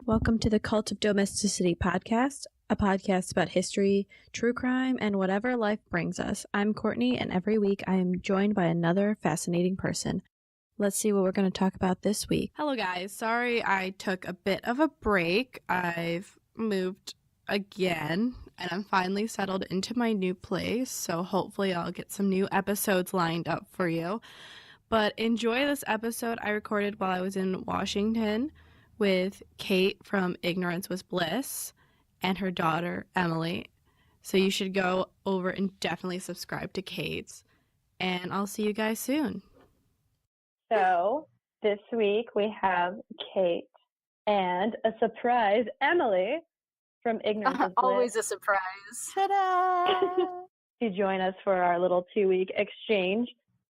Welcome to the Cult of Domesticity podcast, a podcast about history, true crime, and whatever life brings us. I'm Courtney, and every week I am joined by another fascinating person. Let's see what we're going to talk about this week. Hello guys, sorry I took a bit of a break. I've moved again, and I'm finally settled into my new place, so hopefully I'll get some new episodes lined up for you. But enjoy this episode I recorded while I was in Washington with Kate from Ignorance Was Bliss and her daughter, Emily. So you should go over and definitely subscribe to Kate's. And I'll see you guys soon. So this week we have Kate and a surprise Emily from Ignorance Was Bliss. Always a surprise. Ta-da! To join us for our little 2-week exchange.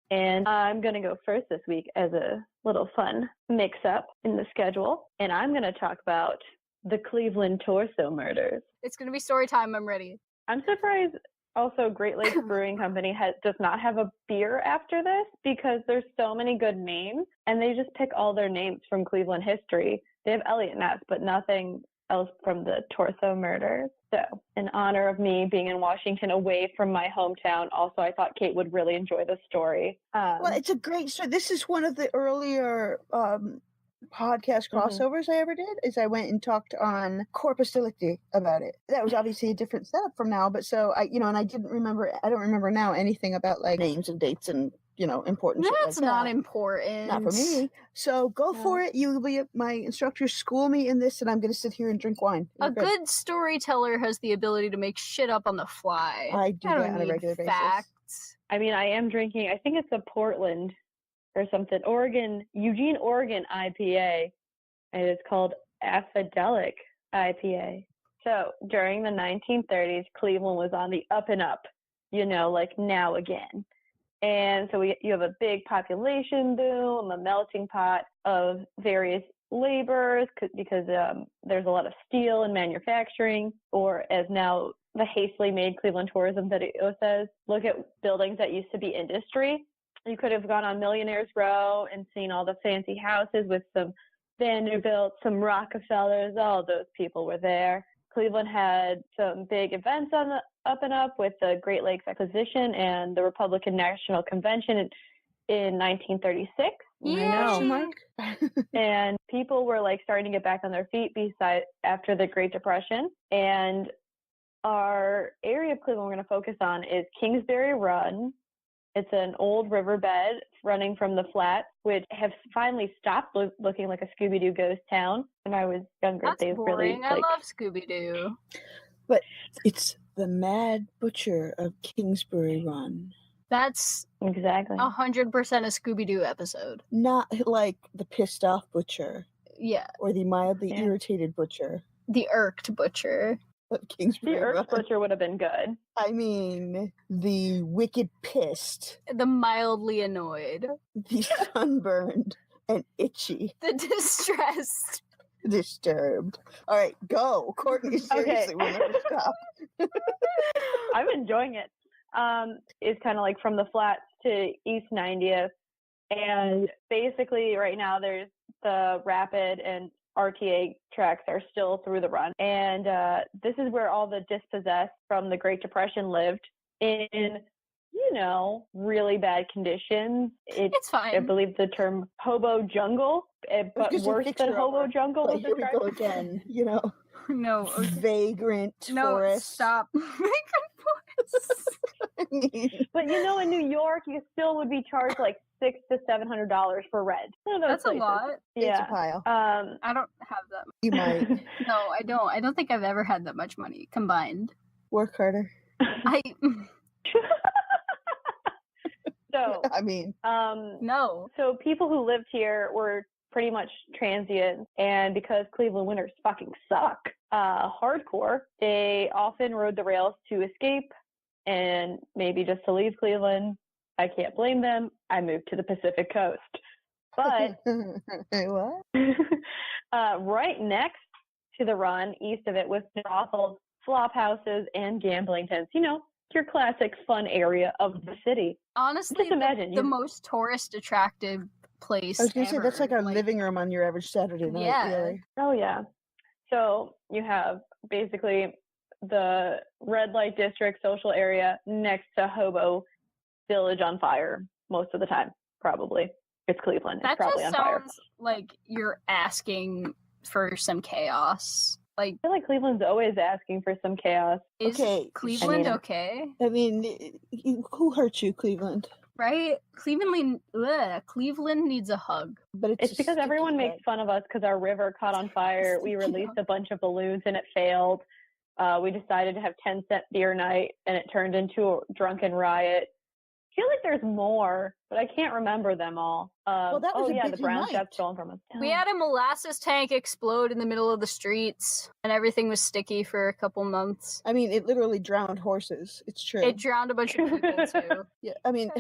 And I'm going to go first this week as a little fun mix-up in the schedule. And I'm going to talk about the Cleveland torso murders. It's going to be story time. I'm ready. I'm surprised also Great Lakes Brewing Company does not have a beer after this, because there's so many good names, and they just pick all their names from Cleveland history. They have Elliot Ness, but nothing else from the torso murders. So, in honor of me being in Washington away from my hometown, also I thought Kate would really enjoy the story. Well, it's a great story. This is one of the earlier podcast crossovers I ever did, is I went and talked on Corpus Delicti about it. That was obviously a different setup from now, but so I don't remember now anything about like names and dates and important shit That's like not that. important. Not for me. So go for it. You will be my instructor. School me in this, and I'm going to sit here and drink wine. A good storyteller has the ability to make shit up on the fly. I do that on a regular facts. basis. I mean, I am drinking, I think it's a Portland or something, Eugene, Oregon IPA, and it's called Affadelic IPA. So during the 1930s, Cleveland was on the up and up, like now again. And so you have a big population boom, a melting pot of various labors, because there's a lot of steel in manufacturing, or as now the hastily made Cleveland tourism video says, look at buildings that used to be industry. You could have gone on Millionaire's Row and seen all the fancy houses with some Vanderbilt, some Rockefellers, all those people were there. Cleveland had some big events on the up and up with the Great Lakes Exposition and the Republican National Convention in 1936. Yeah. And people were like starting to get back on their feet after the Great Depression. And our area of Cleveland we're going to focus on is Kingsbury Run. It's an old riverbed running from the flats, which have finally stopped looking like a Scooby-Doo ghost town. When I was younger, That's they boring. really I love Scooby-Doo. But it's the Mad Butcher of Kingsbury Run. That's exactly 100% a Scooby-Doo episode. Not like the pissed off butcher. Yeah. Or the mildly irritated butcher. The irked butcher. Of Kingsbury The Run. Earth Butcher would have been good. I mean, the wicked pissed. The mildly annoyed. The sunburned and itchy. The distressed. Disturbed. All right, go. Courtney, seriously, we'll never stop. I'm enjoying it. It's kind of like from the flats to East 90th. And basically right now there's the Rapid and RTA tracks are still through the run. And this is where all the dispossessed from the Great Depression lived in, really bad conditions. It's fine. I believe the term hobo jungle, but worse than hobo jungle. But here we go again, No. Okay. Vagrant forest. Stop. Vagrant forest. I mean, but in New York, you still would be charged like $600 to $700 for rent. That's places. A lot. Yeah. It's a pile. I don't have that much. You might. No, I don't. I don't think I've ever had that much money combined. Work harder. So, I mean, no. So people who lived here were pretty much transient, and because Cleveland winters fucking suck, hardcore, they often rode the rails to escape and maybe just to leave Cleveland. I can't blame them. I moved to the Pacific Coast. But what? Right next to the run, east of it, was brothels, flop houses, and gambling dens. Your classic fun area of the city. Honestly, just imagine the most tourist attractive place. I was gonna say ever. that's like our living room on your average Saturday night. Yeah. Really. Oh yeah. So you have basically the red light district social area next to Hobo Village on fire most of the time, probably. It's Cleveland. That it's probably just on fire. sounds like you're asking for some chaos. Like, I feel like Cleveland's always asking for some chaos. is Cleveland okay? I mean, who hurt you, Cleveland? Right? Cleveland needs a hug. But It's because everyone makes fun of us because our river caught on fire. We released a bunch of balloons and it failed. We decided to have 10-cent beer night and it turned into a drunken riot. I feel like there's more, but I can't remember them all. Well, that was the brown chef stolen from us. We had a molasses tank explode in the middle of the streets, and everything was sticky for a couple months. I mean, it literally drowned horses. It's true. It drowned a bunch of people, too. Yeah, I mean,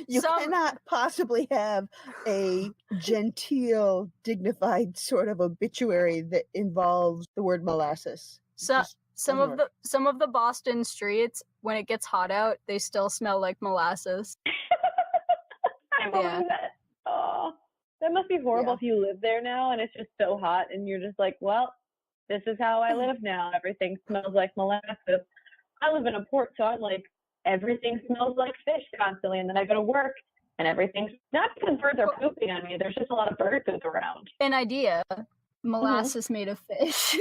you cannot possibly have a genteel, dignified sort of obituary that involves the word molasses. So some of the Boston streets, when it gets hot out, they still smell like molasses. I believe that. Oh, that must be horrible if you live there now and it's just so hot and you're just like, well, this is how I live now. Everything smells like molasses. I live in a port, so I'm like, everything smells like fish constantly. And then I go to work and everything's not because birds are pooping on me. There's just a lot of bird poop around. An idea. Molasses made of fish.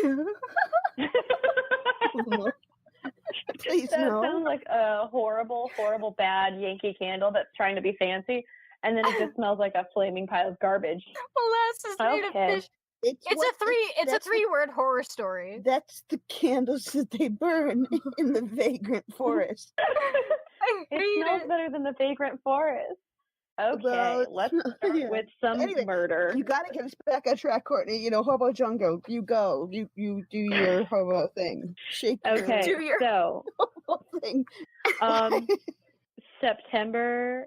Please that no. sounds like a horrible, horrible, bad Yankee Candle that's trying to be fancy. And then it just smells like a flaming pile of garbage. Molasses made of fish. It's a three-word horror story. That's the candles that they burn in the vagrant forest. It smells better than the vagrant forest. Okay, Well, let's start with some murder. You got to get us back on track, Courtney. You know, Hobo Jungle. You go. You do your hobo thing. Shake Okay, your so hobo thing. September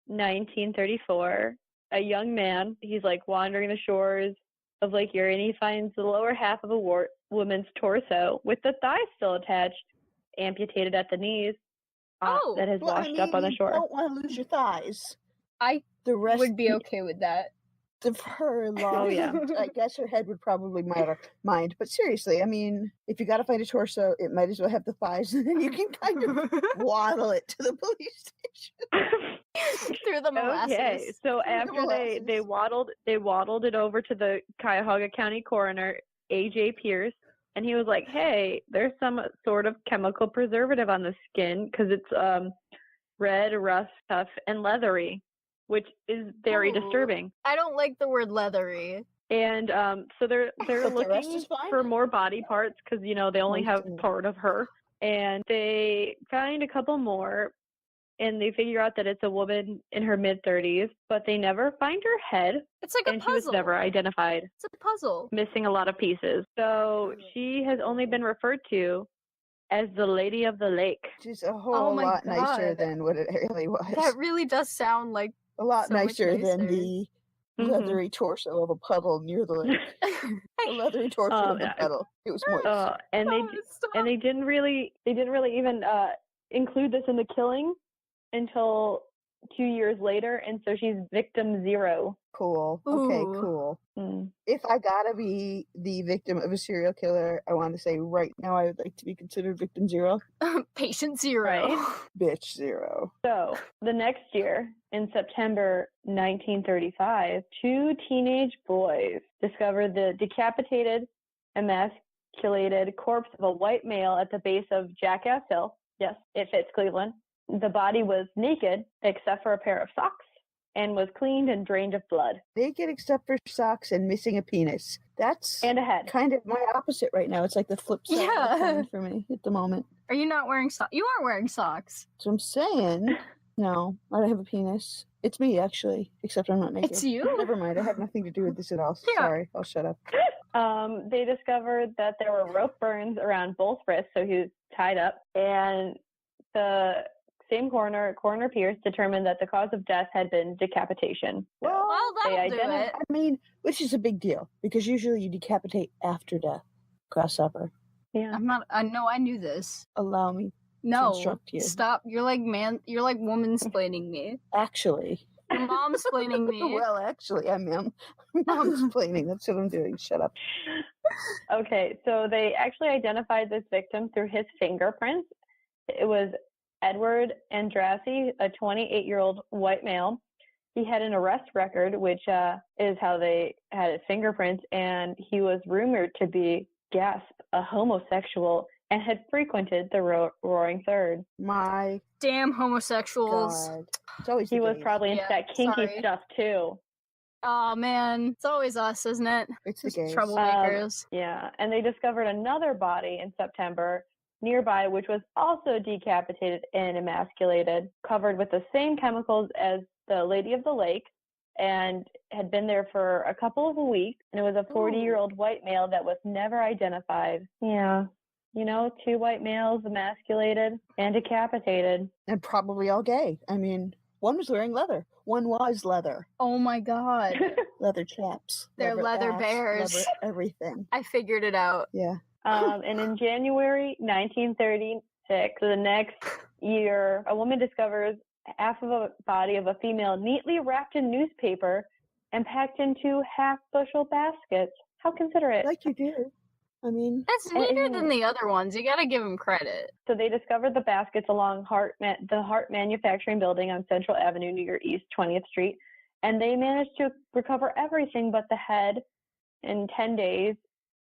1934, a young man, he's like wandering the shores of Lake Erie, and he finds the lower half of a woman's torso with the thighs still attached, amputated at the knees, that has washed up on the shore. You don't want to lose your thighs. The rest would be okay with that. Of her long, Oh, yeah. I guess her head would probably mind. But seriously, I mean, if you got to find a torso, it might as well have the thighs, and then you can kind of waddle it to the police station through the molasses. Okay, so after they waddled it over to the Cuyahoga County coroner, A.J. Pierce, and he was like, "Hey, there's some sort of chemical preservative on the skin because it's red, rough, tough, and leathery." Which is very disturbing. I don't like the word leathery. And so they're looking for more body parts because, you know, they only have part of her. And they find a couple more, and they figure out that it's a woman in her mid-30s, but they never find her head. It's like a puzzle. And she was never identified. It's a puzzle. Missing a lot of pieces. So she has only been referred to as the Lady of the Lake. She's a whole lot nicer than what it really was. That really does sound like a lot nicer than the leathery torso of a puddle near the lake. The leathery torso of a puddle. It was moist. And they didn't really even include this in the killing until 2 years later, and so she's victim 0. Cool. Okay, cool. If I gotta be the victim of a serial killer, I want to say right now I would like to be considered victim 0. Patient 0. Right? Bitch 0. So, the next year, in September 1935, 2 teenage boys discovered the decapitated, emasculated corpse of a white male at the base of Jackass Hill. Yes, it fits Cleveland. The body was naked, except for a pair of socks, and was cleaned and drained of blood. Naked except for socks and missing a penis. That's and a head. Kind of my opposite right now. It's like the flip side of the coin for me at the moment. Are you not wearing socks? You aren't wearing socks. So I'm saying, no, I don't have a penis. It's me, actually, except I'm not naked. It's you? Never mind. I have nothing to do with this at all. Yeah. Sorry, I'll shut up. They discovered that there were rope burns around both wrists, so he was tied up, and the same coroner Pierce determined that the cause of death had been decapitation. Well, that'll do it. I mean, which is a big deal because usually you decapitate after death. Grasshopper. Yeah. I'm not. No, I knew this. Allow me. No. To instruct you. Stop. You're like woman-splaining me. Actually, You're mom-splaining me. Well, actually, I'm mom-splaining. That's what I'm doing. Shut up. Okay, so they actually identified this victim through his fingerprints. It was Edward Andrassy, a 28-year-old white male. He had an arrest record, which is how they had his fingerprints, and he was rumored to be, gasp, a homosexual, and had frequented the Roaring Third. My damn homosexuals. God. It's always he the was gays. probably into that kinky stuff too. Oh man, it's always us, isn't it? It's the gays. Troublemakers. Yeah, and they discovered another body in September nearby, which was also decapitated and emasculated, covered with the same chemicals as the Lady of the Lake, and had been there for a couple of weeks. And it was a 40-year-old white male that was never identified. Yeah. You know, 2 white males emasculated and decapitated. And probably all gay. I mean, one was wearing leather. One was leather. Oh my God. Leather chaps. They're leather ass, bears. Leather everything. I figured it out. Yeah. And in January 1936, so the next year, a woman discovers half of a body of a female neatly wrapped in newspaper and packed into half-bushel baskets. How considerate. Like you do. I mean, that's neater than the other ones. You gotta give them credit. So they discovered the baskets along the Hart Manufacturing Building on Central Avenue near East 20th Street, and they managed to recover everything but the head in 10 days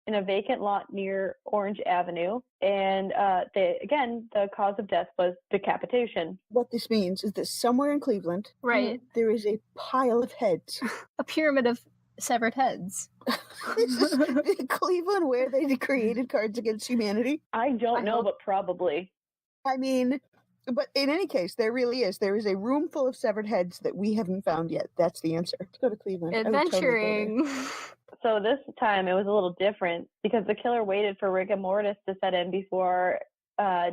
in a vacant lot near Orange Avenue. And the cause of death was decapitation. What this means is that somewhere in Cleveland, right, there is a pile of heads. A pyramid of severed heads. Is this Cleveland where they created Cards Against Humanity? I don't know, but probably. I mean, but in any case, there really is. There is a room full of severed heads that we haven't found yet. That's the answer. Let's go to Cleveland. Adventuring. So this time it was a little different because the killer waited for rigor mortis to set in before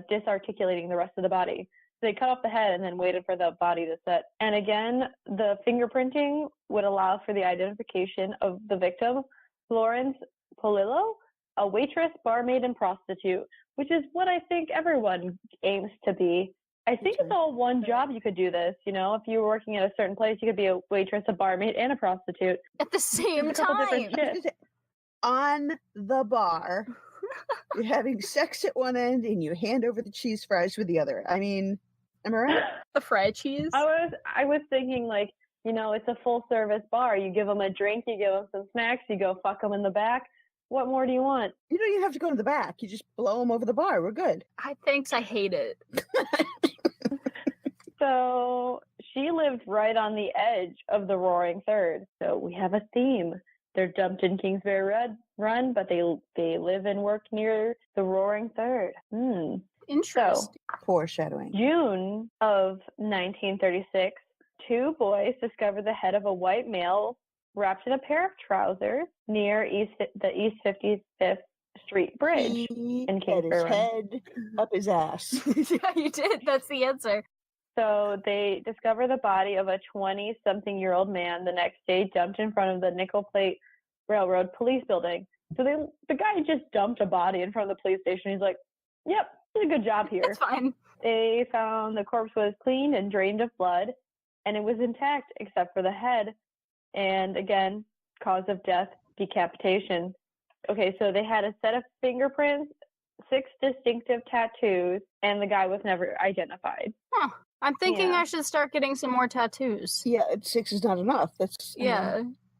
disarticulating the rest of the body. So they cut off the head and then waited for the body to set. And again, the fingerprinting would allow for the identification of the victim, Florence Polillo, a waitress, barmaid, and prostitute, which is what I think everyone aims to be. I think it's all one job you could do this, you know? If you were working at a certain place, you could be a waitress, a barmaid, and a prostitute. At the same time. On the bar, you're having sex at one end and you hand over the cheese fries with the other. I mean, am I right? The fried cheese? I was thinking, like, you know, it's a full-service bar. You give them a drink, you give them some snacks, you go fuck them in the back. What more do you want? You don't even have to go to the back. You just blow them over the bar. We're good. I hate it. So she lived right on the edge of the Roaring Third. So we have a theme. They're dumped in Kingsbury Run, but they live and work near the Roaring Third. Interesting. So, foreshadowing. June of 1936, 2 boys discovered the head of a white male wrapped in a pair of trousers near the East 55th Street Bridge in Kingsbury Run. His head up his ass. Yeah, you did. That's the answer. So they discover the body of a 20-something-year-old man the next day, dumped in front of the Nickel Plate Railroad police building. So the guy just dumped a body in front of the police station. He's like, "Yep, did a good job here." That's fine. They found the corpse was cleaned and drained of blood, and it was intact except for the head. And again, cause of death, decapitation. Okay, so they had a set of fingerprints, 6 distinctive tattoos, and the guy was never identified. Huh. I'm thinking I should start getting some more tattoos. Yeah, 6 is not enough. That's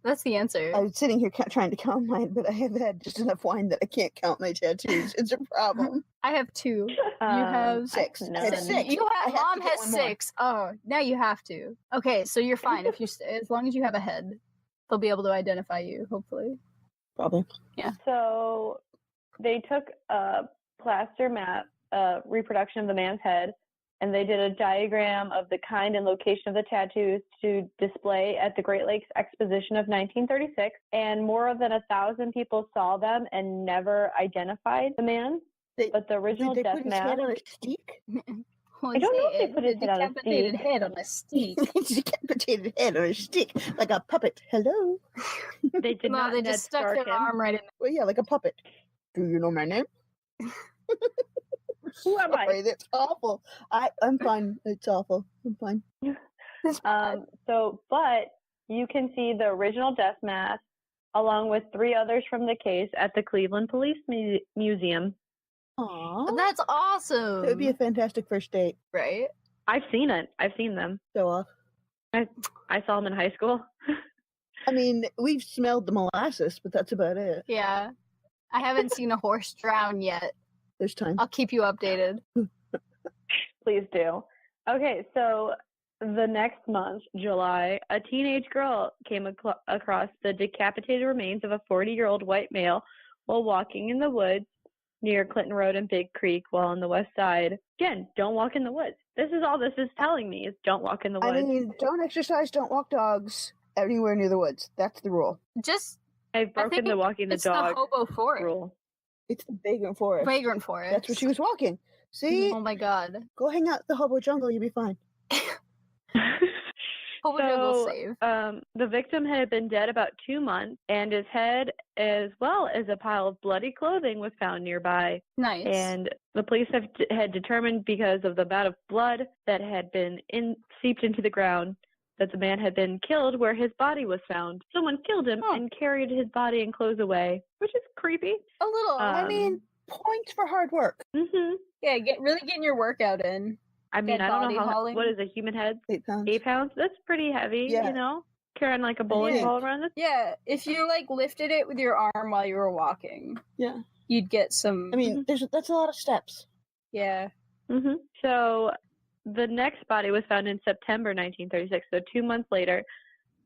that's the answer. I was sitting here trying to count mine, but I have had just enough wine that I can't count my tattoos. It's a problem. I have 2. You have 6. No. I have 6. Mom has 6. Oh, now you have to. Okay, so you're fine if you as long as you have a head, they'll be able to identify you. Hopefully. Probably. Yeah. So they took a plaster map, reproduction of the man's head, and they did a diagram of the kind and location of the tattoos to display at the Great Lakes Exposition of 1936. And more than 1,000 people saw them and never identified the man. But the original did they death put his mask. head on a stick? I don't know if they put his head on a decapitated stick. head on a stick. Decapitated head on a stick, like a puppet. Hello. They did No, not. they Ned just stuck Stark their him. arm right in. Well, yeah, like a puppet. Do you know my name? Who am I? Sorry, that's awful. I'm fine. It's awful. I'm fine. But you can see the original death mask along with 3 others from the case at the Cleveland Police Museum. Aww. That's awesome. That would be a fantastic first date. Right? I've seen it. I've seen them. Show off. I saw them in high school. I mean, we've smelled the molasses, but that's about it. Yeah. I haven't seen a horse drown yet. There's time. I'll keep you updated. Please do. Okay, so the next month, July, a teenage girl came across the decapitated remains of a 40-year-old white male while walking in the woods near Clinton Road and Big Creek while on the west side. Again, don't walk in the woods. This is all this is telling me is don't walk in the woods. I mean, don't exercise, don't walk dogs anywhere near the woods. That's the rule. I've broken the walking the dog the hobo forest. rule. It's the vagrant forest. Vagrant forest. That's where she was walking. See? Oh my god. Go hang out in the hobo jungle, you'll be fine. Hobo jungle save. The victim had been dead about 2 months, and his head, as well as a pile of bloody clothing, was found nearby. Nice. And the police had determined, because of the amount of blood that had been seeped into the ground, that the man had been killed where his body was found. Someone killed him and carried his body and clothes away, which is creepy. A little. I mean, points for hard work. Mm-hmm. Yeah, getting your workout in. I mean, Dead I don't body know hauling. what is a human head? 8 pounds. 8 pounds? That's pretty heavy, Yeah. you know? Carrying like a bowling Yeah. ball around it. Yeah, if you like lifted it with your arm while you were walking, Yeah. you'd get some. I mean, that's a lot of steps. Yeah. Mm-hmm. So the next body was found in September 1936, so 2 months later.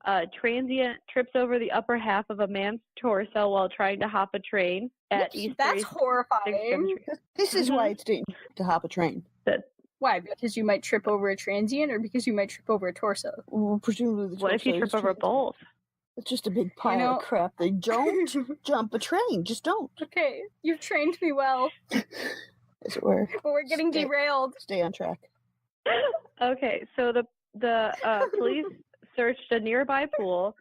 A transient trips over the upper half of a man's torso while trying to hop a train at East That's 36th horrifying. Street. This is why it's dangerous to hop a train. Why? Because you might trip over a transient, or because you might trip over a torso? Well, presumably the What if you torso trip is over transient. both? It's just a big pile of crap. They don't jump a train. Just don't. Okay, you've trained me well, As it were. but we're getting derailed. Stay on track. Okay, so the police searched a nearby pool,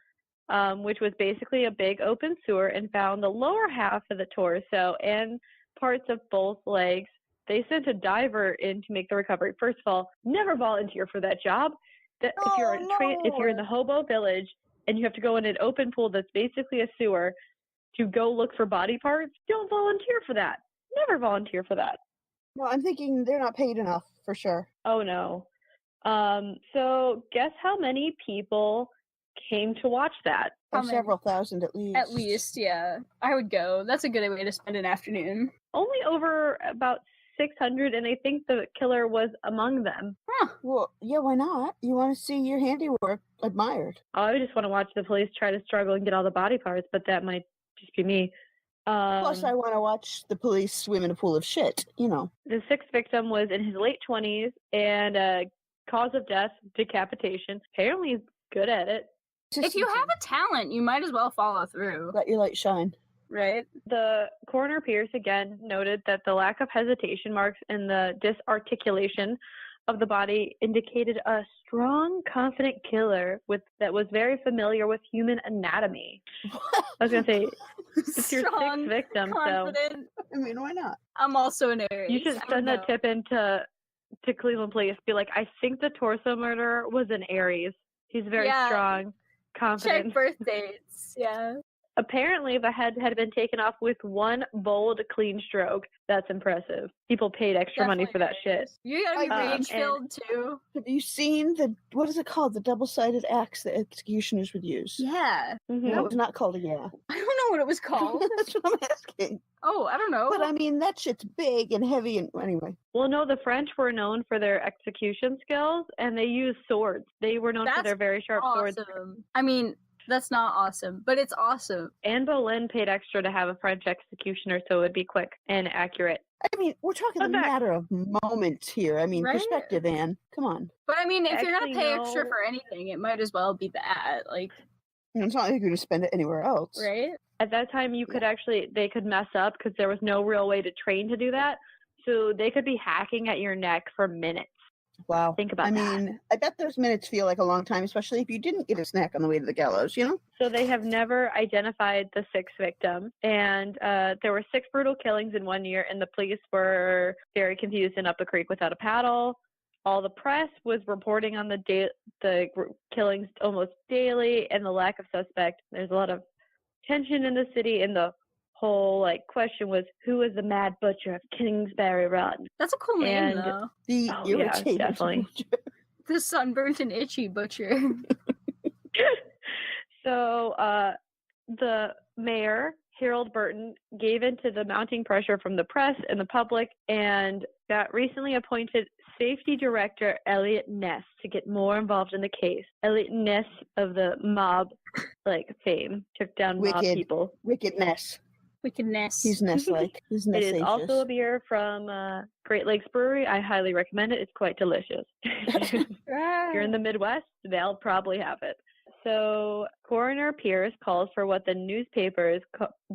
which was basically a big open sewer, and found the lower half of the torso and parts of both legs. They sent a diver in to make the recovery. First of all, never volunteer for that job. If you're in the hobo village and you have to go in an open pool that's basically a sewer to go look for body parts, don't volunteer for that. Never volunteer for that. Well, I'm thinking they're not paid enough, for sure. Oh, no. So guess how many people came to watch that? Or several thousand at least. At least, yeah. I would go. That's a good way to spend an afternoon. Only over about 600, and I think the killer was among them. Huh. Well, yeah, why not? You want to see your handiwork admired. I just want to watch the police try to struggle and get all the body parts, but that might just be me. Plus, I want to watch the police swim in a pool of shit, you know. The 6th victim was in his late 20s, and cause of death, decapitation. Apparently he's good at it. If you have a talent, you might as well follow through. Let your light shine. Right? The coroner Pierce again noted that the lack of hesitation marks and the disarticulation of the body indicated a strong, confident killer that was very familiar with human anatomy. I was going to say, it's your 6th victim, confident. So. I mean, why not? I'm also an Aries. You should send that tip into Cleveland Police. Be like, I think the torso murderer was an Aries. He's very strong, confident. Check birth dates. Yeah. Apparently, the head had been taken off with one bold, clean stroke. That's impressive. People paid extra money for that shit. You gotta be rage-filled, too. Have you seen what is it called? The double-sided axe that executioners would use? Yeah. Mm-hmm. That was not called a yeah. I don't know what it was called. That's what I'm asking. Oh, I don't know. But I mean, that shit's big and heavy and anyway. Well, no, the French were known for their execution skills, and they used swords. They were known for their very sharp swords. I mean, that's not awesome, but it's awesome. Anne Boleyn paid extra to have a French executioner, so it would be quick and accurate. I mean, we're talking a matter of moments here. I mean, Right? perspective, Anne. Come on. But I mean, if you're gonna Actually, pay no. extra for anything, it might as well be that. Like, It's not like you're going to spend it anywhere else. right? At that time, they could mess up because there was no real way to train to do that. So they could be hacking at your neck for minutes. Wow. Think about that. I mean, I bet those minutes feel like a long time, especially if you didn't get a snack on the way to the gallows, you know? So they have never identified the 6th victim. And there were 6 brutal killings in 1 year, and the police were very confused and up a creek without a paddle. all the press was reporting on the killings almost daily and the lack of suspect. There's a lot of tension in the city, and the whole question was, who is the Mad Butcher of Kingsbury Run? That's a cool name, though. The irritated definitely. The sunburnt and itchy butcher. So the mayor, Harold Burton, gave in to the mounting pressure from the press and the public and got recently appointed safety director Elliot Ness to get more involved in the case. Elliot Ness of the mob fame took down mob people. Wickedness. He's Ness-like. He's It is also a beer from Great Lakes Brewery. I highly recommend it. It's quite delicious. If you're in the Midwest, they'll probably have it. So Coroner Pierce calls for what the newspapers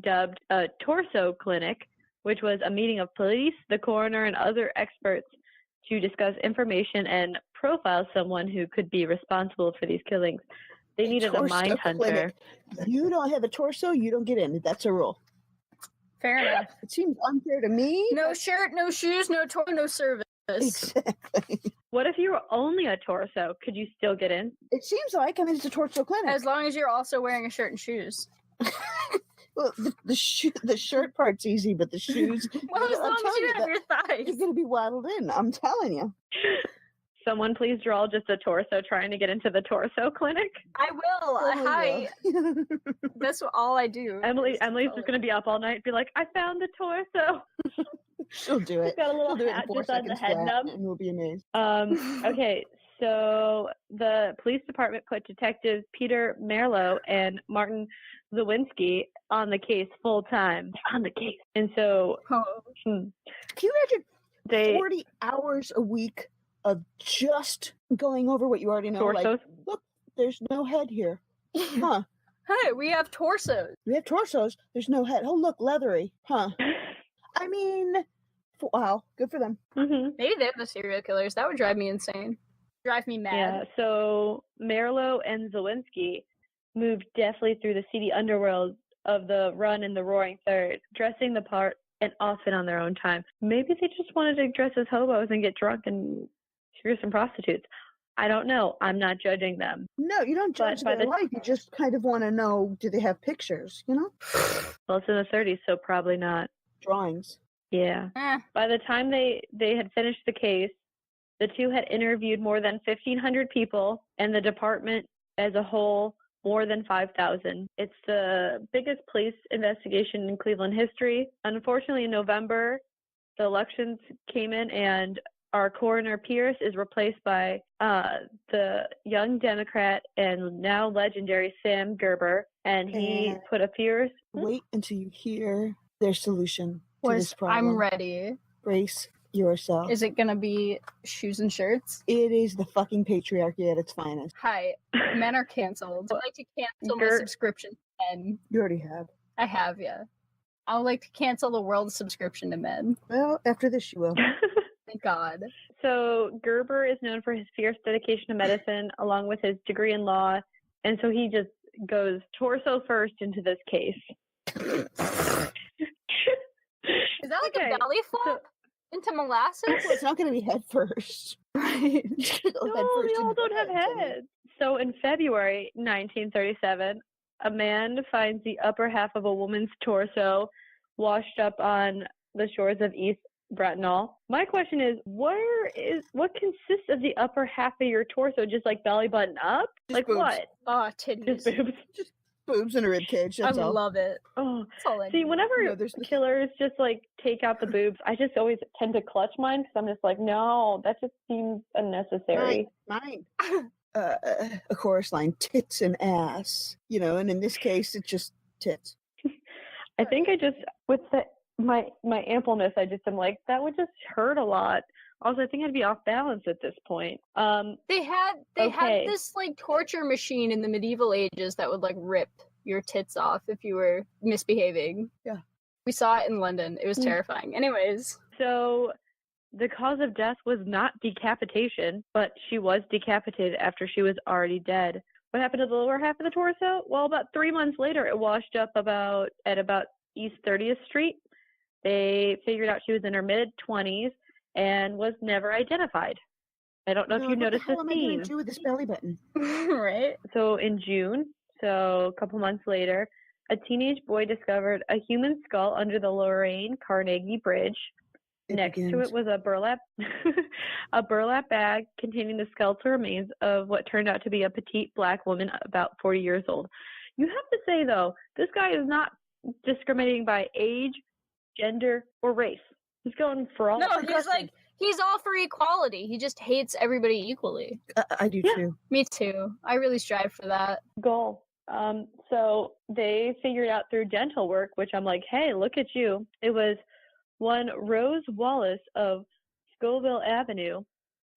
dubbed a torso clinic, which was a meeting of police, the coroner, and other experts to discuss information and profile someone who could be responsible for these killings. They needed a mind hunter. You don't have a torso, you don't get in. That's a rule. Fair enough. It seems unfair to me. No shirt, no shoes, no toy, no service. Exactly. What if you were only a torso? Could you still get in? It seems like, it's a torso clinic. As long as you're also wearing a shirt and shoes. Well, the shirt part's easy, but the shoes... Well, as long as you have your thighs. You're going to be waddled in, I'm telling you. Someone please draw just a torso trying to get into the torso clinic. I will. Hi. That's all I do. Emily's just going to be up all night and be like, I found the torso. She'll do it. She's got a little She'll do hat it in 4 just on the seconds head flat, nub. and we'll be amazed. Okay, so the police department put detectives Peter Merlo and Martin Zawinski on the case full time. On the case. And so... Can you imagine 40 hours a week of just going over what you already know? Torsos? Look, there's no head here. Huh. Hey, we have torsos. We have torsos. There's no head. Oh, look, leathery. Huh. Wow, good for them. Mm-hmm. Maybe they're the serial killers. That would drive me insane. Drive me mad. Yeah, so Merlo and Zawinski moved deftly through the seedy underworld of the Run and the Roaring Third, dressing the part and often on their own time. Maybe they just wanted to dress as hobos and get drunk and screw some prostitutes. I don't know. I'm not judging them. No, you don't judge their life. You just kind of want to know, do they have pictures, you know? Well, it's in the 30s, so probably not. Drawings. Yeah. By the time they had finished the case, the two had interviewed more than 1,500 people, and the department as a whole, more than 5,000. It's the biggest police investigation in Cleveland history. Unfortunately, in November, the elections came in, and our coroner Pierce is replaced by the young Democrat and now legendary Sam Gerber, and he put a Pierce. Wait until you hear their solution to this problem. I'm ready. Brace yourself. Is it gonna be shoes and shirts? It is the fucking patriarchy at its finest. Hi, men are canceled. I'd like to cancel my subscription to men. You already have. I have, yeah. I would like to cancel the world's subscription to men. Well, after this you will. Thank God. So Gerber is known for his fierce dedication to medicine, along with his degree in law, and so he just goes torso first into this case. Is that like a belly flop into molasses? It's not going to be head first. Right? No, they all don't have heads. So in February 1937, a man finds the upper half of a woman's torso washed up on the shores of East Bretonnol. My question is, what consists of the upper half of your torso? Just like belly button up? Just like boobs. what? Oh, titties. Just boobs. Just boobs and a rib cage. That's all. love it. Oh, that's all I see, need. whenever killers just like take out the boobs, I just always tend to clutch mine because I'm just like, no, that just seems unnecessary. Mine. A chorus line, tits and ass. You know, and in this case, it's just tits. I think I just with my ampleness, I just am like, that would just hurt a lot. Also, I think I'd be off balance at this point. They had this like torture machine in the medieval ages that would like rip your tits off if you were misbehaving. Yeah. We saw it in London. It was terrifying. Anyways. So the cause of death was not decapitation, but she was decapitated after she was already dead. What happened to the lower half of the torso? Well, about 3 months later, it washed up at about East 30th Street. They figured out she was in her mid-20s and was never identified. I don't know if you noticed what the the hell am I going theme. to do with this belly button? Right? So in June, so a couple months later, a teenage boy discovered a human skull under the Lorraine Carnegie Bridge. Next to it was a burlap bag containing the skeletal remains of what turned out to be a petite black woman about 40 years old. You have to say, though, this guy is not discriminating by age, gender, or race. He's going for all. No, he's all for equality. He just hates everybody equally. I do too. Me too. I really strive for that goal. So they figured out through dental work, which I'm like, hey, look at you. It was one Rose Wallace of Scoville Avenue,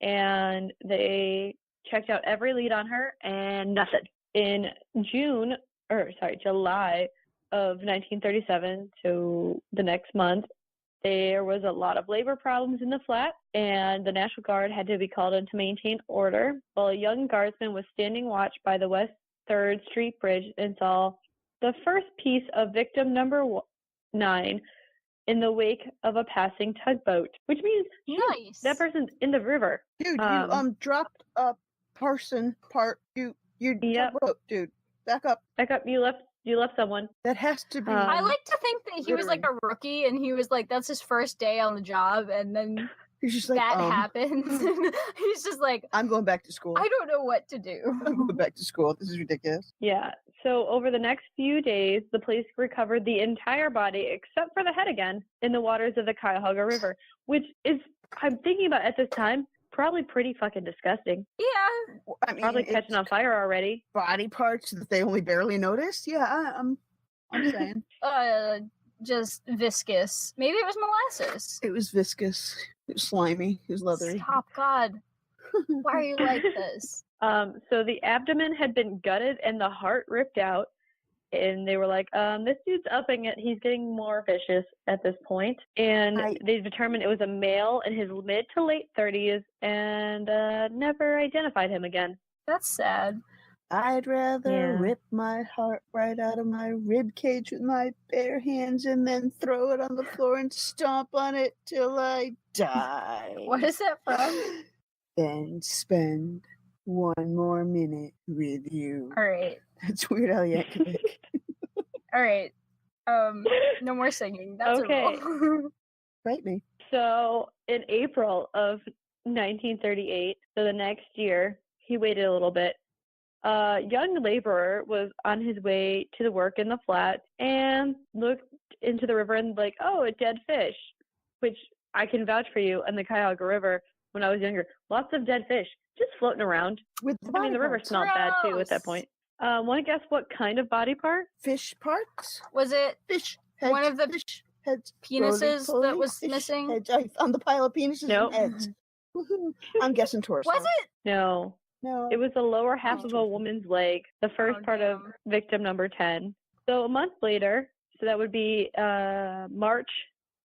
and they checked out every lead on her and nothing. In July of 1937, so the next month, there was a lot of labor problems in the flat, and the National Guard had to be called in to maintain order, while a young guardsman was standing watch by the West 3rd Street Bridge and saw the first piece of victim number 9 in the wake of a passing tugboat, which means Nice. that person's in the river. Dude, you dropped a person part. You tugboat, dude. Back up. You left someone. That has to be. I like to think that he was like a rookie, and he was like, that's his first day on the job, and then He's just like, that happens. He's just like, I'm going back to school. I don't know what to do. I'm going back to school. This is ridiculous. Yeah. So over the next few days, the police recovered the entire body except for the head again in the waters of the Cuyahoga River, which is, I'm thinking about at this time, probably pretty fucking disgusting. Yeah. I mean, probably catching on fire already. Body parts that they only barely noticed. Yeah, I'm saying. Just viscous. Maybe it was molasses. It was viscous. It was slimy. It was leathery. Stop, God. Why are you like this? So the abdomen had been gutted and the heart ripped out. And they were like, this dude's upping it. He's getting more vicious at this point. And they determined it was a male in his mid to late 30s and never identified him again. That's sad. I'd rather rip my heart right out of my rib cage with my bare hands and then throw it on the floor and stomp on it till I die. What is that from? Then spend one more minute with you. All right. That's Weird Al Yankovic. All right. No more singing. That's okay. A rule. Write me. So in April of 1938, so the next year, he waited a little bit. A young laborer was on his way to the work in the flat and looked into the river and like, oh, a dead fish, which I can vouch for you on the Cuyahoga River when I was younger. Lots of dead fish just floating around. The river smelled bad too at that point. Want to guess what kind of body part? Fish parts? Was it fish heads, one of the fish heads, penises roly-poly, that was fish missing? Heads. On the pile of penises Nope. and heads. I'm guessing torso. Was it? No. It was the lower half of a woman's leg, the first part of victim number 10. So a month later, so that would be March,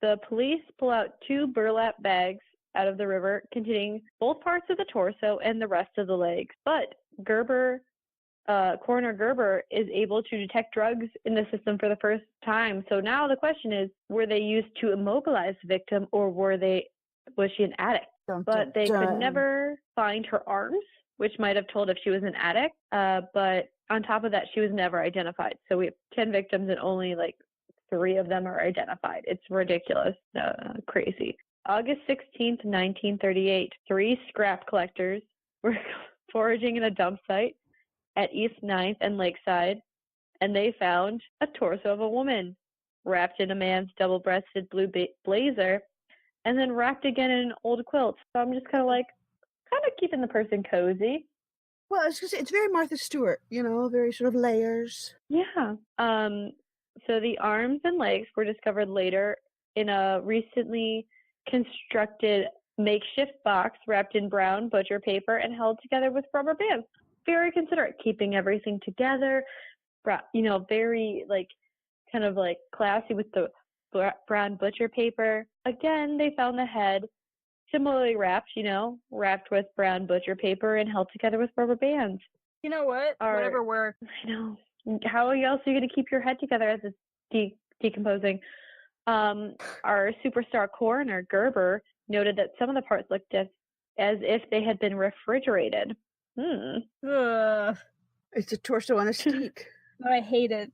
the police pull out 2 burlap bags out of the river containing both parts of the torso and the rest of the legs. But Coroner Gerber is able to detect drugs in the system for the first time. So now the question is, were they used to immobilize the victim or was she an addict? But they could never find her arms, which might have told if she was an addict. But on top of that, she was never identified. So we have 10 victims and only like 3 of them are identified. It's ridiculous. Crazy. August 16th, 1938, 3 scrap collectors were foraging in a dump site at East 9th and Lakeside, and they found a torso of a woman wrapped in a man's double-breasted blue blazer and then wrapped again in an old quilt. So I'm just kind of keeping the person cozy. Well, it's very Martha Stewart, very sort of layers. Yeah. So the arms and legs were discovered later in a recently constructed makeshift box wrapped in brown butcher paper and held together with rubber bands. Very considerate, keeping everything together. Very kind of classy with the brown butcher paper. Again, they found the head similarly wrapped with brown butcher paper and held together with rubber bands. You know what? Whatever works. I know. How else are you going to keep your head together as it's decomposing? Our superstar coroner, Gerber, noted that some of the parts looked as as if they had been refrigerated. Ugh. It's a torso on a stick. Oh, I hate it.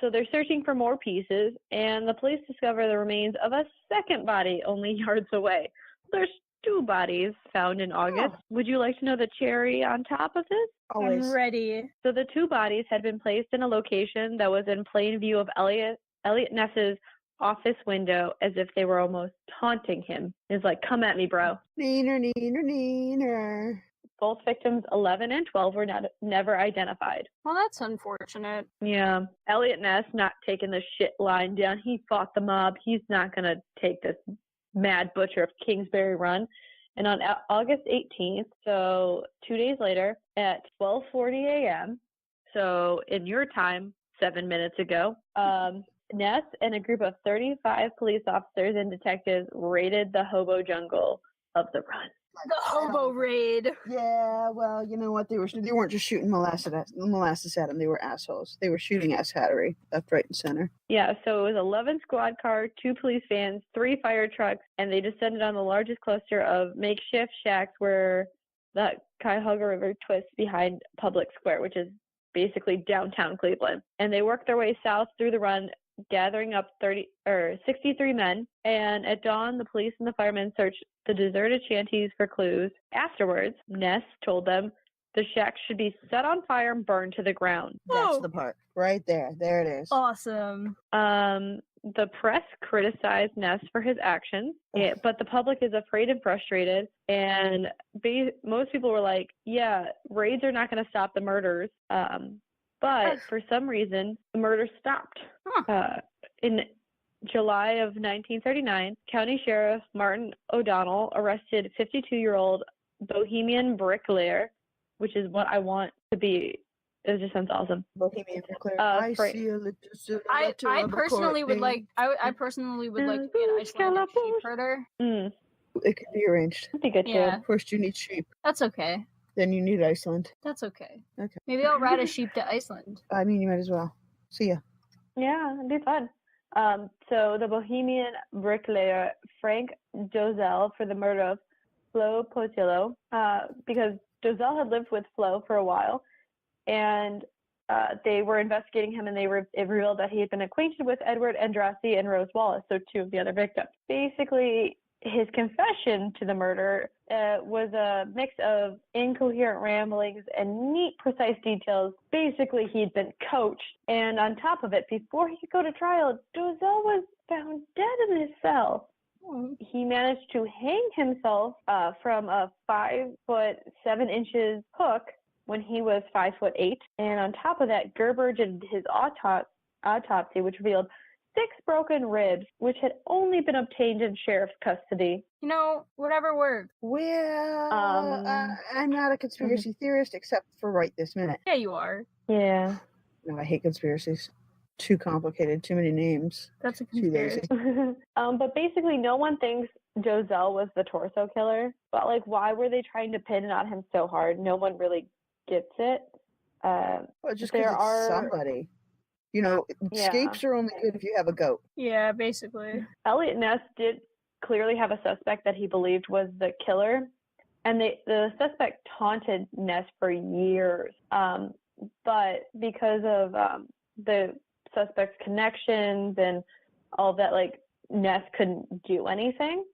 So they're searching for more pieces, and the police discover the remains of a second body only yards away. There's 2 bodies found in August. Oh. Would you like to know the cherry on top of this? Always. I'm ready. So the 2 bodies had been placed in a location that was in plain view of Elliot Ness's office window, as if they were almost taunting him. It's like, come at me, bro. Neener, neener, neener. Both victims, 11 and 12, were never identified. Well, that's unfortunate. Yeah. Elliot Ness not taking the shit lying down. He fought the mob. He's not going to take this mad butcher of Kingsbury Run. And on August 18th, so 2 days later, at 12:40 a.m., so in your time, 7 minutes ago, Ness and a group of 35 police officers and detectives raided the hobo jungle of the Run. The hobo raid. Yeah, well, you know what? They weren't just shooting molasses at them. They were assholes. They were shooting ass hattery left, right, and center. Yeah, so it was 11 squad cars, 2 police vans, 3 fire trucks, and they descended on the largest cluster of makeshift shacks where the Cuyahoga River twists behind Public Square, which is basically downtown Cleveland. And they worked their way south through the Run, gathering up 63 men. And at dawn, the police and the firemen searched the deserted shanties for clues. Afterwards, Ness told them the shacks should be set on fire and burned to the ground. That's the part. Right there. There it is. Awesome. The press criticized Ness for his actions, but the public is afraid and frustrated. And most people were like, yeah, raids are not going to stop the murders. But for some reason, the murders stopped. In July of 1939, County Sheriff Martin O'Donnell arrested 52-year-old Bohemian bricklayer, which is what I want to be. It just sounds awesome. Bohemian bricklayer. I see a little silhouette I of a personally would Courtney. like. I personally would like to be an Icelandic sheep herder. It could be arranged. That'd be good Yeah. too. First, you need sheep. That's okay. Then you need Iceland. That's okay. Okay. Maybe I'll ride a sheep to Iceland. I mean, you might as well. See ya. Yeah, it'd be fun. So the Bohemian bricklayer Frank Dozell for the murder of Flo Potillo, because Dozell had lived with Flo for a while, and they were investigating him, and it revealed that he had been acquainted with Edward Andrassy and Rose Wallace, so 2 of the other victims. Basically, his confession to the murder was a mix of incoherent ramblings and neat, precise details. Basically, he'd been coached. And on top of it, before he could go to trial, Dozell was found dead in his cell. He managed to hang himself from a 5'7" hook when he was 5'8". And on top of that, Gerber did his autopsy, which revealed 6 broken ribs, which had only been obtained in sheriff's custody. You know, whatever works. Well, I'm not a conspiracy theorist, except for right this minute. Yeah, you are. Yeah. No, I hate conspiracies. Too complicated, too many names. That's a Too lazy. conspiracy. But basically, no one thinks Dozell was the torso killer. But, like, why were they trying to pin it on him so hard? No one really gets it. Well, just because it's somebody. You know, escapes are only good if you have a goat. Yeah, basically. Elliot Ness did clearly have a suspect that he believed was the killer, and the suspect taunted Ness for years. But because of the suspect's connections and all that, like, Ness couldn't do anything.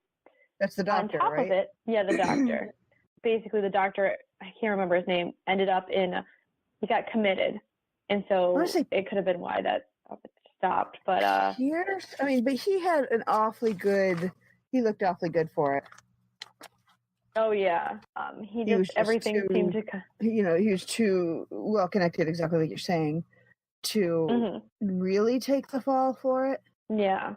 That's the doctor, On top right? of it, yeah, the doctor. Basically, the doctor, I can't remember his name, ended up he got committed. And so it could have been why that stopped. But but he had he looked awfully good for it. Oh yeah. Everything seemed to. He was too well connected, exactly like you're saying, to really take the fall for it. Yeah.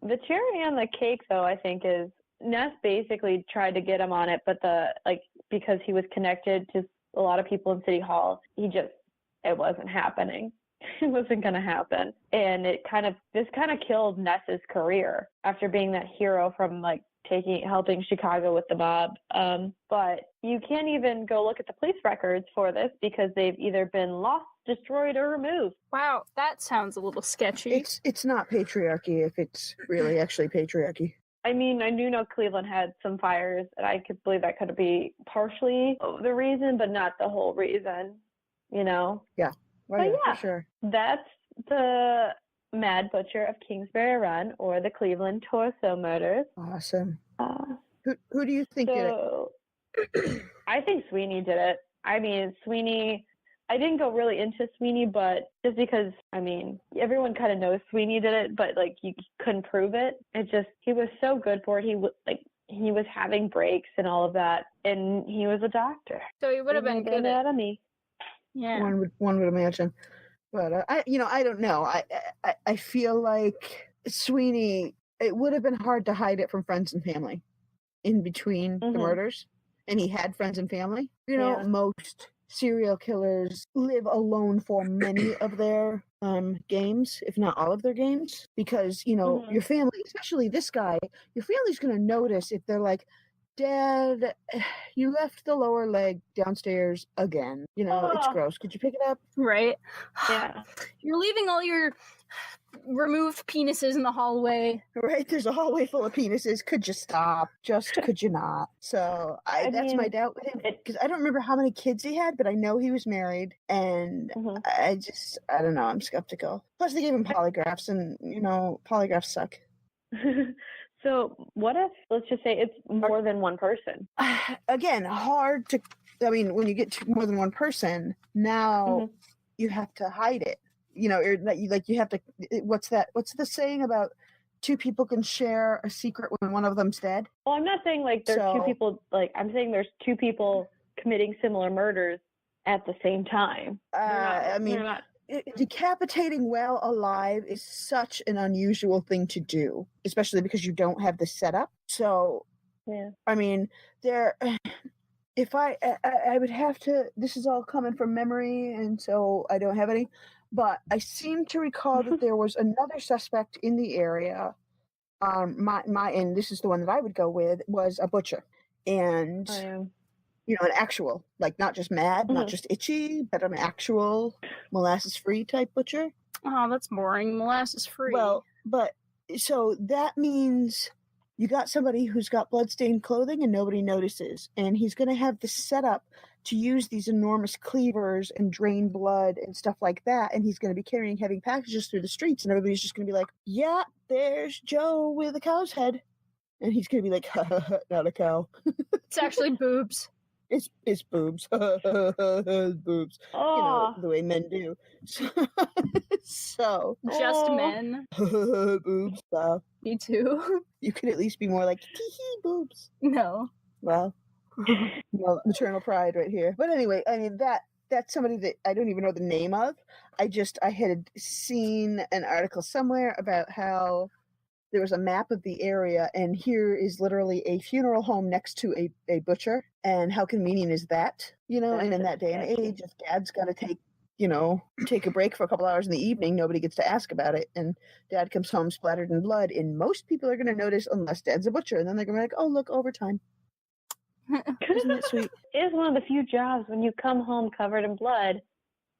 The cherry on the cake, though, I think is Ness basically tried to get him on it, but because he was connected to a lot of people in City Hall, it wasn't happening. It wasn't going to happen. And this kind of killed Ness's career after being that hero from helping Chicago with the mob. But you can't even go look at the police records for this because they've either been lost, destroyed, or removed. Wow, that sounds a little sketchy. It's not patriarchy if it's really actually patriarchy. I mean, I do know Cleveland had some fires, and I could believe that could be partially the reason, but not the whole reason, you know? Yeah. Well, But yeah, for sure. That's the Mad Butcher of Kingsbury Run, or the Cleveland Torso Murders. Awesome. Who do you think did it? I think Sweeney did it. I mean, Sweeney, I didn't go really into Sweeney, but just because, I mean, everyone kind of knows Sweeney did it, but like you couldn't prove it. It just, he was so good for it. He was having breaks and all of that, and he was a doctor. So he would have been good at anatomy. Yeah. One would imagine. But I don't know. I feel like Sweeney, it would have been hard to hide it from friends and family in between the murders. And he had friends and family. You know, most serial killers live alone for many of their games, if not all of their games, because, you know, your family, especially this guy, your family's going to notice if they're like, Dad, you left the lower leg downstairs again. You know, it's gross. Could you pick it up? Right. Yeah. You're leaving all your removed penises in the hallway. Right. There's a hallway full of penises. Could you stop? Just could you not? So that's my doubt with him, because I don't remember how many kids he had, but I know he was married, and I don't know. I'm skeptical. Plus, they gave him polygraphs, and you know, polygraphs suck. So what if, let's just say it's more than one person? Again, hard to, I mean, when you get to more than one person, now you have to hide it. You know, you have to, what's the saying about two people can share a secret when one of them's dead? Well, I'm not saying like there's two people, like I'm saying there's two people committing similar murders at the same time. Decapitating while alive is such an unusual thing to do, especially because you don't have the setup. So, I mean, if I would have to, this is all coming from memory, and so I don't have any, but I seem to recall that there was another suspect in the area. And this is the one that I would go with, was a butcher. And you know, an actual, like, not just mad, not just itchy, but an actual molasses-free type butcher. Oh, that's boring. Molasses-free. Well, but, so that means you got somebody who's got blood-stained clothing and nobody notices, and he's going to have the setup to use these enormous cleavers and drain blood and stuff like that, and he's going to be carrying heavy packages through the streets, and everybody's just going to be like, yeah, there's Joe with a cow's head. And he's going to be like, not a cow. It's actually boobs. It's boobs. Boobs. Oh. You know, the way men do. So Just men. Boobs. Wow. Me too. You could at least be more like, tee-hee, boobs. No. Well, maternal pride right here. But anyway, I mean, that's somebody that I don't even know the name of. I had seen an article somewhere about how there was a map of the area, and here is literally a funeral home next to a butcher. And how convenient is that? You know, and in that day and age, if Dad's got to take a break for a couple hours in the evening, nobody gets to ask about it. And Dad comes home splattered in blood, and most people are going to notice unless Dad's a butcher. And then they're going to be like, oh, look, overtime. Isn't that sweet? It is one of the few jobs when you come home covered in blood,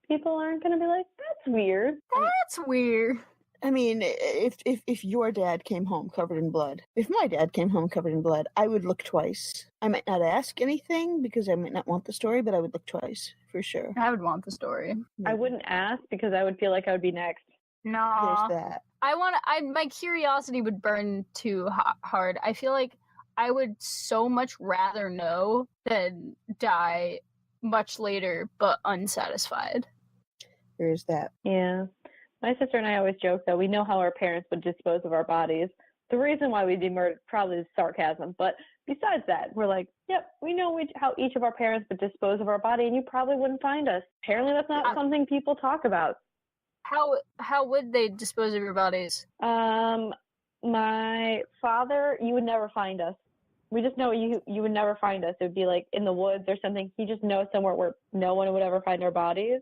people aren't going to be like, that's weird. That's weird. I mean, if your dad came home covered in blood, if my dad came home covered in blood, I would look twice. I might not ask anything because I might not want the story, but I would look twice for sure. I would want the story. I wouldn't ask because I would feel like I would be next. No. There's that. My curiosity would burn too hard. I feel like I would so much rather know than die much later, but unsatisfied. There's that. Yeah. My sister and I always joke that we know how our parents would dispose of our bodies. The reason why we'd be murdered probably is sarcasm, but besides that, we're like, yep, we know how each of our parents would dispose of our body, and you probably wouldn't find us. Apparently that's not something people talk about. How would they dispose of your bodies? My father, you would never find us. We just know you would never find us. It would be like in the woods or something. He just knows somewhere where no one would ever find our bodies.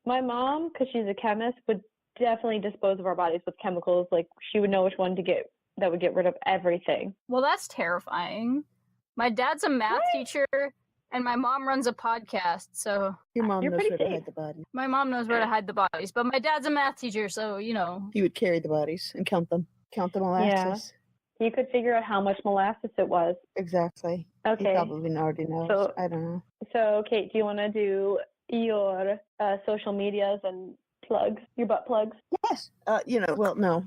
My mom, because she's a chemist, would definitely dispose of our bodies with chemicals. Like, she would know which one to get that would get rid of everything. Well, that's terrifying. My dad's a math teacher, and my mom runs a podcast, so... Your mom You're knows pretty where to safe. hide the body. My mom knows where to hide the bodies, but my dad's a math teacher, so, you know... He would carry the bodies and count them. Count them molasses. He could figure out how much molasses it was. Exactly. Okay. He probably already knows. So- I don't know. So, Kate, do you want to do your social medias and plugs, your butt plugs? Yes. Well, no,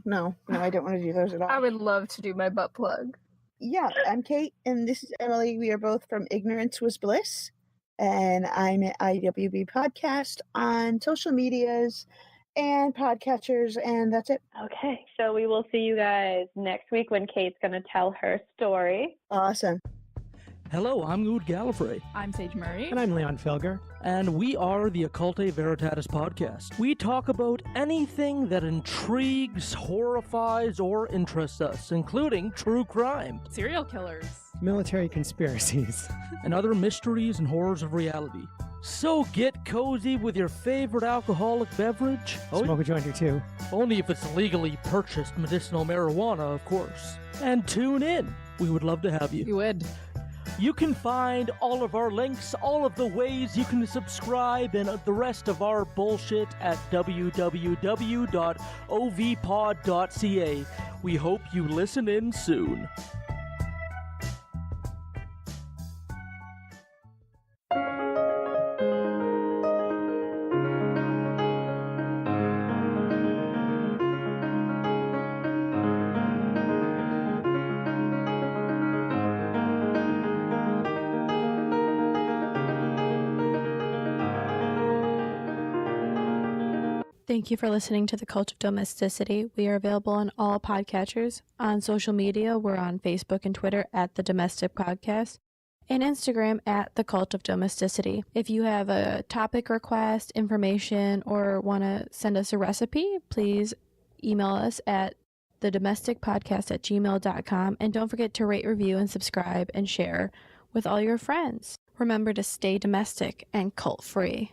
I don't want to do those at all. I would love to do my butt plug. Yeah, I'm Kate, and this is Emily. We are both from Ignorance Was Bliss, and I'm at IWB Podcast on social medias and podcatchers, and that's it. Okay, so we will see you guys next week when Kate's going to tell her story. Awesome. Hello, I'm Ood Gallifrey. I'm Sage Murray. And I'm Leon Felger. And we are the Occultae Veritatis podcast. We talk about anything that intrigues, horrifies, or interests us, including true crime. Serial killers. Military conspiracies. And other mysteries and horrors of reality. So get cozy with your favorite alcoholic beverage. Smoke a joint or two. Only if it's legally purchased medicinal marijuana, of course. And tune in. We would love to have you. You would. You can find all of our links, all of the ways you can subscribe, and the rest of our bullshit at www.ovpod.ca. We hope you listen in soon. Thank you for listening to The Cult of Domesticity. We are available on all podcatchers. On social media, we're on Facebook and Twitter at The Domestic Podcast, and Instagram at The Cult of Domesticity. If you have a topic request, information, or want to send us a recipe, please email us at thedomesticpodcast@gmail.com. And don't forget to rate, review, and subscribe and share with all your friends. Remember to stay domestic and cult-free.